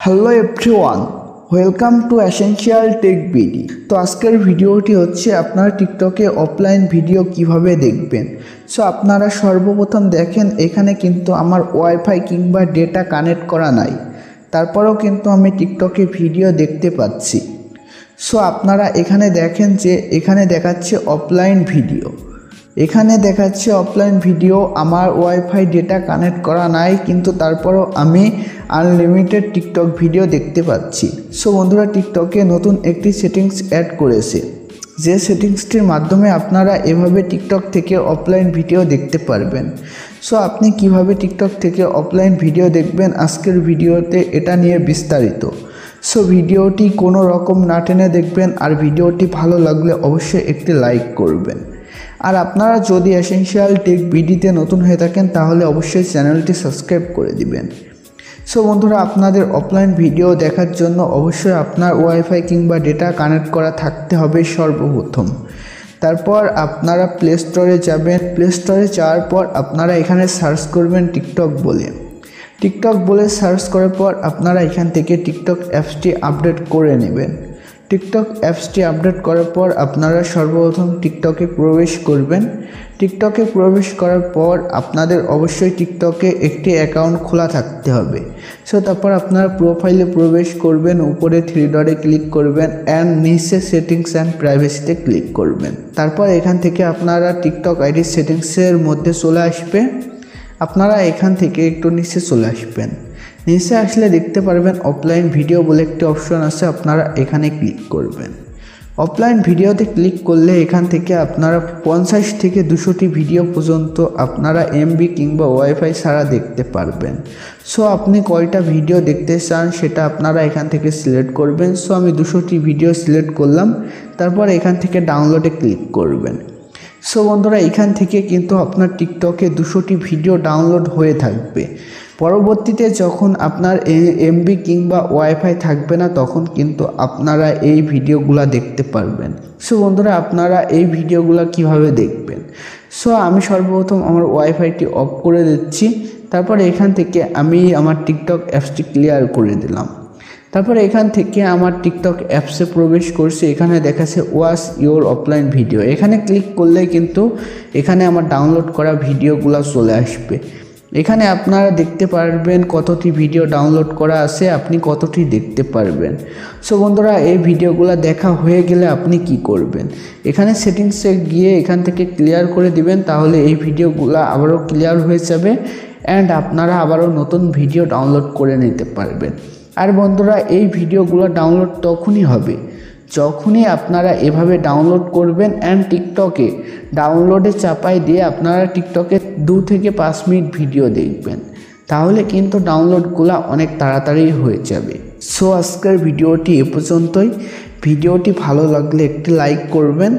Hello everyone, welcome to essential tech BD. তো আজকের ভিডিওটি হচ্ছে আপনারা টিকটকে অফলাইন ভিডিও কিভাবে দেখবেন। সো আপনারা সর্বপ্রথম দেখেন এখানে কিন্তু আমার ওয়াইফাই কিংবা ডেটা কানেক্ট করা নাই, তারপরেও কিন্তু আমি টিকটকে ভিডিও দেখতে পাচ্ছি। সো আপনারা এখানে দেখেন যে এখানে দেখাচ্ছে অফলাইন ভিডিও, এখানে দেখাচ্ছে অফলাইন ভিডিও। আমার ওয়াইফাই ডেটা কানেক্ট করা নাই, কিন্তু তারপরও আমি আনলিমিটেড টিকটক ভিডিও দেখতে পাচ্ছি। সো বন্ধুরা, টিকটকে নতুন একটি সেটিংস অ্যাড করেছে, যে সেটিংসটির মাধ্যমে আপনারা এভাবে টিকটক থেকে অফলাইন ভিডিও দেখতে পারবেন। সো আপনি কিভাবে টিকটক থেকে অফলাইন ভিডিও দেখবেন আজকের ভিডিওতে এটা নিয়ে বিস্তারিত। সো ভিডিওটি কোনো রকম না টেনে দেখবেন, আর ভিডিওটি ভালো লাগলে অবশ্যই একটি লাইক করবেন। আর আপনারা যদি এসেনশিয়াল টেক বিডিতে নতুন হয়ে থাকেন তাহলে অবশ্যই চ্যানেলটি সাবস্ক্রাইব করে দিবেন। সো বন্ধুরা, আপনাদের অফলাইন ভিডিও দেখার জন্য অবশ্যই আপনার ওয়াইফাই কিংবা ডেটা কানেক্ট করা থাকতে হবে সর্বপ্রথম। তারপর আপনারা প্লে স্টোরে যাবেন, প্লে স্টোরে যাওয়ার পর আপনারা এখানে সার্চ করবেন টিকটক বলে। টিকটক বলে সার্চ করার পর আপনারা এখান থেকে টিকটক অ্যাপসটি আপডেট করে নেবেন। টিকটক অ্যাপসটি আপডেট করার পর আপনারা সর্বপ্রথম টিকটকে প্রবেশ করবেন। টিকটকে প্রবেশ করার পর আপনাদের অবশ্যই টিকটকে একটি অ্যাকাউন্ট খোলা থাকতে হবে। সো তারপর আপনারা প্রোফাইলে প্রবেশ করবেন, উপরে থ্রি ডটে ক্লিক করবেন অ্যান্ড নিচে সেটিংস অ্যান্ড প্রাইভেসিতে ক্লিক করবেন। তারপর এখান থেকে আপনারা টিকটক আইডি সেটিংসের মধ্যে চলে আসবে। আপনারা এখান থেকে একটু নিচে চলে আসবেন। নিচে আসলে দেখতে পারবেন অফলাইন ভিডিও বলে একটি অপশন আছে, আপনারা এখানে ক্লিক করবেন। অফলাইন ভিডিওতে ক্লিক করলে এখান থেকে আপনারা 50 থেকে 200টি ভিডিও পর্যন্ত আপনারা এমবি কিংবা ওয়াইফাই ছাড়া দেখতে পারবেন। সো আপনি কয়টা ভিডিও দেখতে চান সেটা আপনারা এখান থেকে সিলেক্ট করবেন। সো আমি 200টি ভিডিও সিলেক্ট করলাম, তারপর এখান থেকে ডাউনলোডে ক্লিক করবেন। সো বন্ধুরা, এখান থেকে কিন্তু আপনার টিকটকে 200টি ভিডিও ডাউনলোড হয়ে থাকবে। পরবর্তীতে যখন আপনার এমবি কিংবা ওয়াইফাই থাকবে না, তখন কিন্তু আপনারা এই ভিডিওগুলো দেখতে পারবেন। সো বন্ধুরা, আপনারা এই ভিডিওগুলো কিভাবে দেখবেন? সো আমি সর্বপ্রথম আমার ওয়াইফাইটি অফ করে দিচ্ছি। তারপর এখান থেকে আমি আমার টিকটক অ্যাপসটি ক্লিয়ার করে দিলাম। তারপরে এখান থেকে আমার টিকটক অ্যাপসে প্রবেশ করছে। এখানে দেখাচ্ছে ওয়াচ ইওর অফলাইন ভিডিও, এখানে ক্লিক করলে কিন্তু এখানে আমার ডাউনলোড করা ভিডিওগুলো চলে আসবে। এখানে আপনারা দেখতে পারবেন কতটি ভিডিও ডাউনলোড করা আছে, আপনি কতটি দেখতে পারবেন। সো বন্ধুরা, এই ভিডিওগুলো দেখা হয়ে গেলে আপনি কি করবেন? এখানে সেটিংসে গিয়ে এখান থেকে ক্লিয়ার করে দিবেন, তাহলে এই ভিডিওগুলো আবারও ক্লিয়ার হয়ে যাবে অ্যান্ড আপনারা আবারও নতুন ভিডিও ডাউনলোড করে নিতে পারবেন। আর বন্ধুরা, এই ভিডিওগুলো ডাউনলোড তখনই হবে যখনই আপনারা এভাবে ডাউনলোড করবেন অ্যান্ড টিকটকে ডাউনলোডে চাপাই দিয়ে আপনারা টিকটকে 2 থেকে 5 মিনিট ভিডিও দেখবেন, তাহলে কিন্তু ডাউনলোডগুলো অনেক তাড়াতাড়ি হয়ে যাবে। সো আজকের ভিডিওটি এ পর্যন্তই। ভিডিওটি ভালো লাগলে একটি লাইক করবেন।